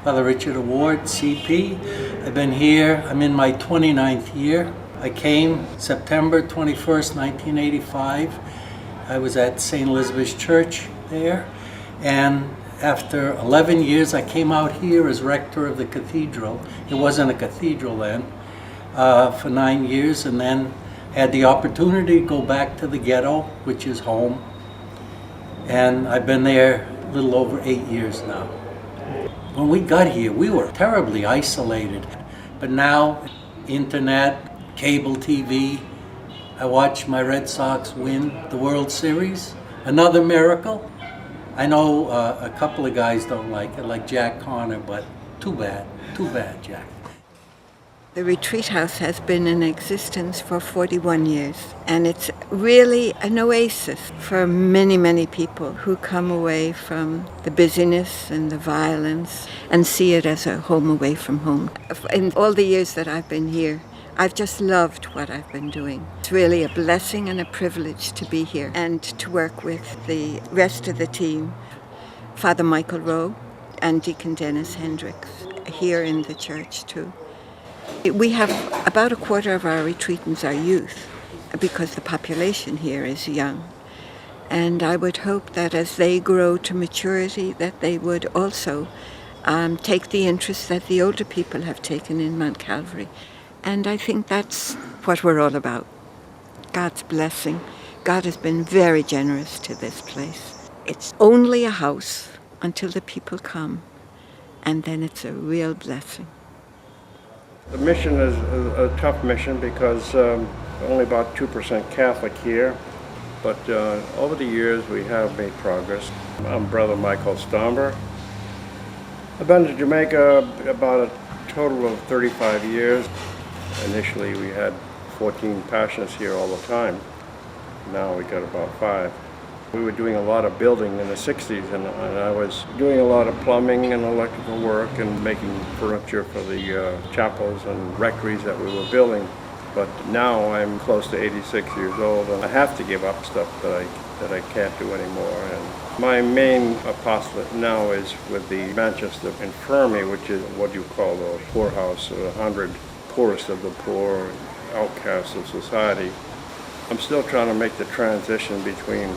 Father Richard Award, CP. I've been here, I'm in my 29th year. I came September 21st, 1985. I was at St. Elizabeth's Church there, and after 11 years I came out here as rector of the cathedral. It wasn't a cathedral then, for 9 years, and then had the opportunity to go back to the ghetto, which is home, and I've been there a little over 8 years now. When we got here, we were terribly isolated, but now internet, cable TV, I watch my Red Sox win the World Series, another miracle. I know a couple of guys don't like it, like Jack Connor, but too bad, Jack. The retreat house has been in existence for 41 years, and it's really an oasis for many, many people who come away from the busyness and the violence and see it as a home away from home. In all the years that I've been here, I've just loved what I've been doing. It's really a blessing and a privilege to be here and to work with the rest of the team, Father Michael Rowe and Deacon Dennis Hendricks, here in the church too. We have about a quarter of our retreatants are youth, because the population here is young. And I would hope that as they grow to maturity, that they would also take the interest that the older people have taken in Mount Calvary. And I think that's what we're all about. God's blessing. God has been very generous to this place. It's only a house until the people come, and then it's a real blessing. The mission is a tough mission because only about 2% Catholic here, but over the years we have made progress. I'm Brother Michael Stomber. I've been to Jamaica about a total of 35 years. Initially we had 14 Passionists here all the time. Now we got about 5. We were doing a lot of building in the 60s, and I was doing a lot of plumbing and electrical work and making furniture for the chapels and rectories that we were building. But now I'm close to 86 years old, and I have to give up stuff that I can't do anymore. And my main apostolate now is with the Manchester Infirmary, which is what you call the poorhouse, 100 poorest of the poor, outcasts of society. I'm still trying to make the transition between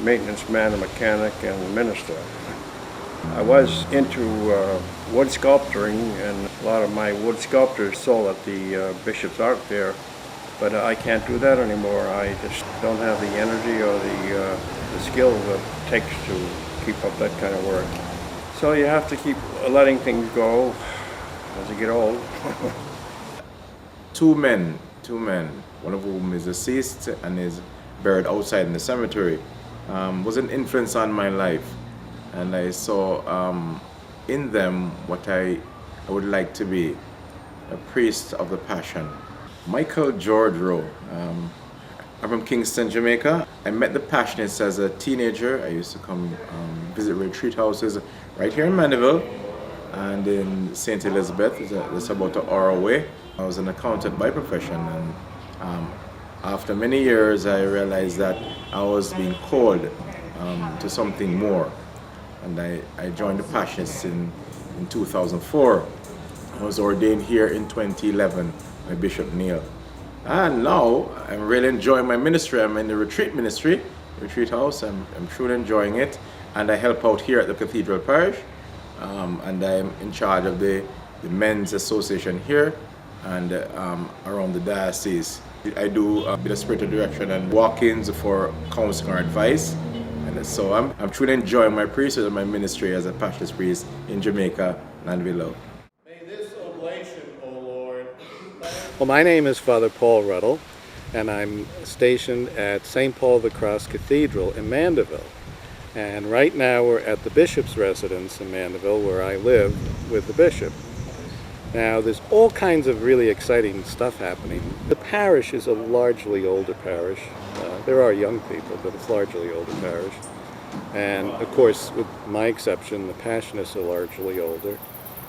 maintenance man and mechanic and minister. I was into wood sculpturing, and a lot of my wood sculptures sold at the Bishop's Art Fair, but I can't do that anymore. I just don't have the energy or the skills that it takes to keep up that kind of work. So you have to keep letting things go as you get old. Two men, one of whom is deceased and is buried outside in the cemetery, was an influence on my life, and I saw in them what I would like to be, a priest of the Passion. Michael Joerger. I'm from Kingston, Jamaica. I met the Passionists as a teenager. I used to come visit retreat houses right here in Mandeville and in St. Elizabeth. It's about an hour away. I was an accountant by profession, and after many years I realized that I was being called to something more, and I joined the Passionists in 2004. I was ordained here in 2011 by Bishop Neil. And now I'm really enjoying my ministry. I'm in the retreat ministry, retreat house. I'm truly enjoying it, and I help out here at the Cathedral Parish, and I'm in charge of the men's association here and around the diocese. I do a bit of spiritual direction and walk-ins for counseling or advice, and so I'm truly enjoying my priesthood and my ministry as a Passionist priest in Jamaica, Mandeville. May this oblation, O Lord. Well, my name is Father Paul Ruttle, and I'm stationed at St. Paul the Cross Cathedral in Mandeville. And right now we're at the Bishop's residence in Mandeville, where I live with the Bishop. Now, there's all kinds of really exciting stuff happening. The parish is a largely older parish. There are young people, but it's largely older parish. And of course, with my exception, the Passionists are largely older.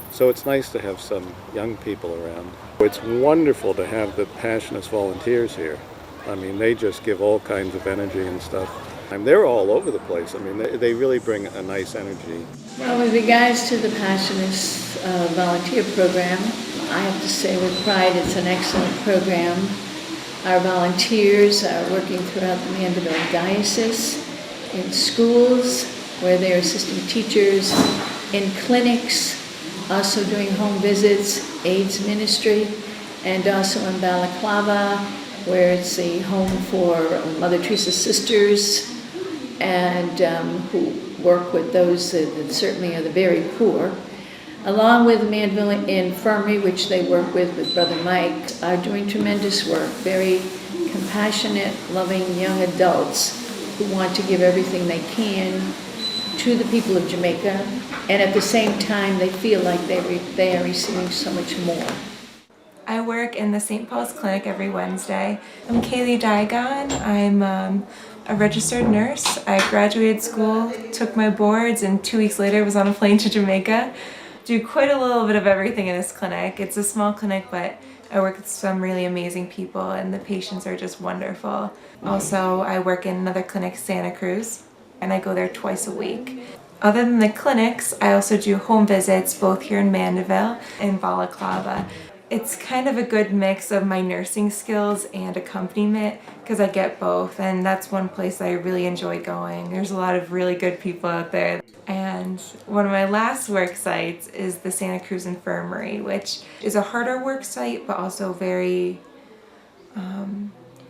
So it's nice to have some young people around. It's wonderful to have the Passionist volunteers here. I mean, they just give all kinds of energy and stuff. And they're all over the place. I mean, they really bring a nice energy. Well, with regards to the Passionists volunteer program, I have to say with pride it's an excellent program. Our volunteers are working throughout the Mandeville Diocese, in schools where they're assisting teachers, in clinics, also doing home visits, AIDS ministry, and also in Balaclava, where it's a home for Mother Teresa's sisters, and who work with those that certainly are the very poor, along with Mandeville Infirmary, which they work with Brother Mike, are doing tremendous work, very compassionate, loving young adults who want to give everything they can to the people of Jamaica, and at the same time they feel like they are receiving so much more. I work in the St. Paul's Clinic every Wednesday. I'm Kaylee Diagon. I'm a registered nurse. I graduated school, took my boards, and 2 weeks later was on a plane to Jamaica. Do quite a little bit of everything in this clinic. It's a small clinic, but I work with some really amazing people, and the patients are just wonderful. Also, I work in another clinic, Santa Cruz, and I go there twice a week. Other than the clinics, I also do home visits both here in Mandeville and Balaclava. It's kind of a good mix of my nursing skills and accompaniment because I get both, and that's one place I really enjoy going. There's a lot of really good people out there. And one of my last work sites is the Santa Cruz Infirmary, which is a harder work site but also very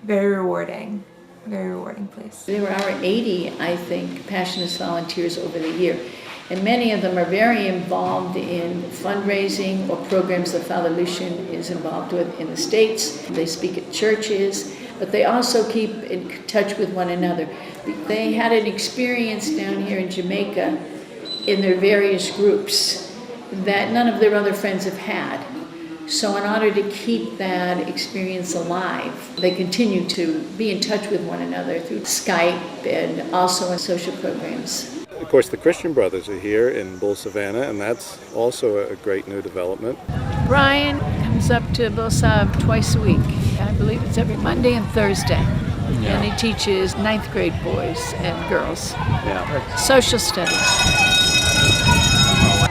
rewarding. Very rewarding place. There are 80, I think, Passionist volunteers over the year, and many of them are very involved in fundraising or programs that Father Lucian is involved with in the States. They speak at churches, but they also keep in touch with one another. They had an experience down here in Jamaica in their various groups that none of their other friends have had. So in order to keep that experience alive, they continue to be in touch with one another through Skype and also in social programs. Of course, the Christian Brothers are here in Bull Savannah, and that's also a great new development. Brian comes up to Bull Sav twice a week. I believe it's every Monday and Thursday. Yeah. And he teaches 9th grade boys and girls. Yeah. Social studies.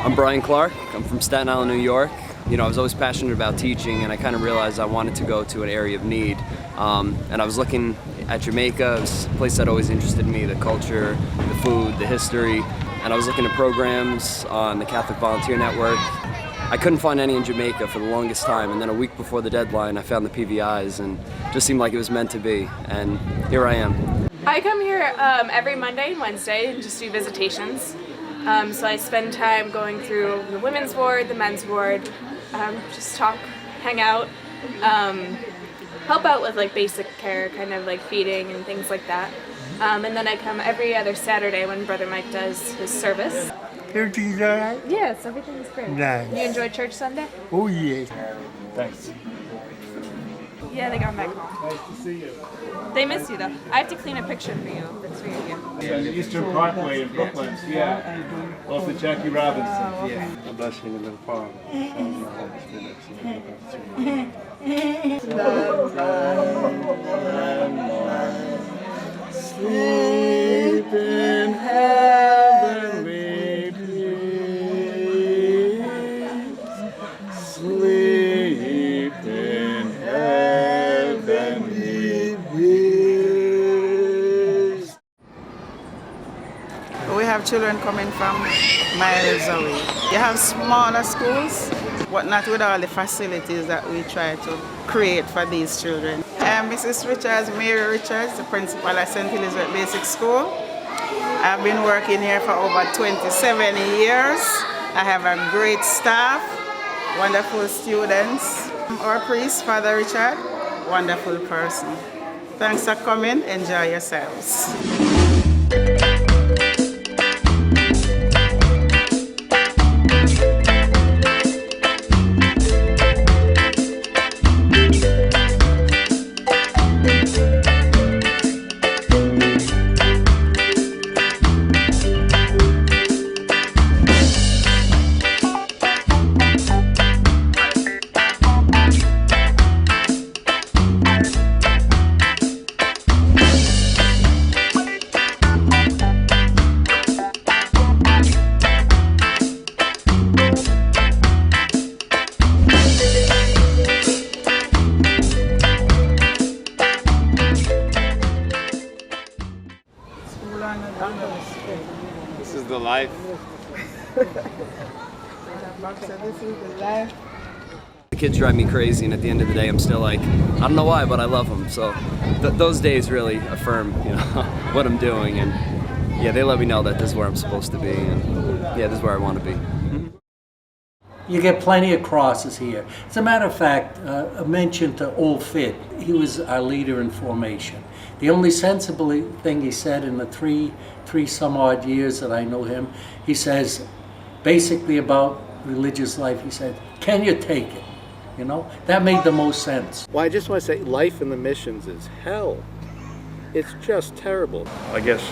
I'm Brian Clark. I'm from Staten Island, New York. You know, I was always passionate about teaching, and I kind of realized I wanted to go to an area of need. And I was looking at Jamaica. It was a place that always interested me, the culture, the food, the history. And I was looking at programs on the Catholic Volunteer Network. I couldn't find any in Jamaica for the longest time, and then a week before the deadline, I found the PVIs, and it just seemed like it was meant to be, and here I am. I come here every Monday and Wednesday and just do visitations. So I spend time going through the women's ward, the men's ward, just talk, hang out, help out with like basic care, kind of like feeding and things like that. And then I come every other Saturday when Brother Mike does his service. Everything's all right? Yes, everything's great. Nice. You enjoyed church Sunday? Oh, yes. Thanks. Yeah, they got back home. Nice to see you. They miss you though. I have to clean a picture for you. That's for you. Yeah, Eastern Parkway in Brooklyn. Yeah. Off the Jackie Robinson. Yeah. A blessing of the Father, Son, and the Holy Spirit. Sleep in heavenly peace. Sleep in heavenly peace. We have children coming from miles away. You have smaller schools, but not with all the facilities that we try to create for these children. Mrs. Richards, Mary Richards, the principal at St. Elizabeth Basic School. I've been working here for over 27 years. I have a great staff, wonderful students. Our priest, Father Richard, wonderful person. Thanks for coming. Enjoy yourselves. This is the life. The kids drive me crazy, and at the end of the day, I'm still like, I don't know why, but I love them. So those days really affirm, what I'm doing, and yeah, they let me know that this is where I'm supposed to be, and yeah, this is where I want to be. You get plenty of crosses here. As a matter of fact, a mention to Old Fit. He was our leader in formation. The only sensible thing he said in the three some odd years that I know him, he says, basically about religious life, he said, can you take it? That made the most sense. Well, I just want to say life in the missions is hell. It's just terrible. I guess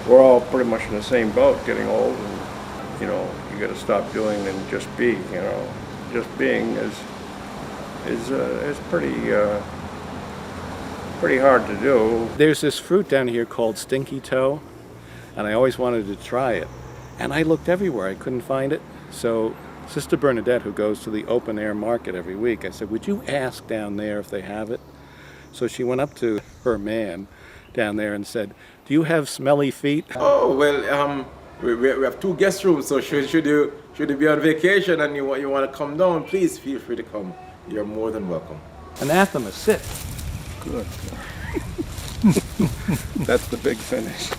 we're all pretty much in the same boat, getting old, and you got to stop doing and just be. Just being is pretty hard to do. There's this fruit down here called stinky toe, and I always wanted to try it. And I looked everywhere, I couldn't find it. So Sister Bernadette, who goes to the open air market every week, I said, would you ask down there if they have it? So she went up to her man down there and said, do you have smelly feet? Oh, well, we have 2 guest rooms, so should you be on vacation and you want to come down, please feel free to come. You're more than welcome. Anathema, sit. Good. That's the big finish.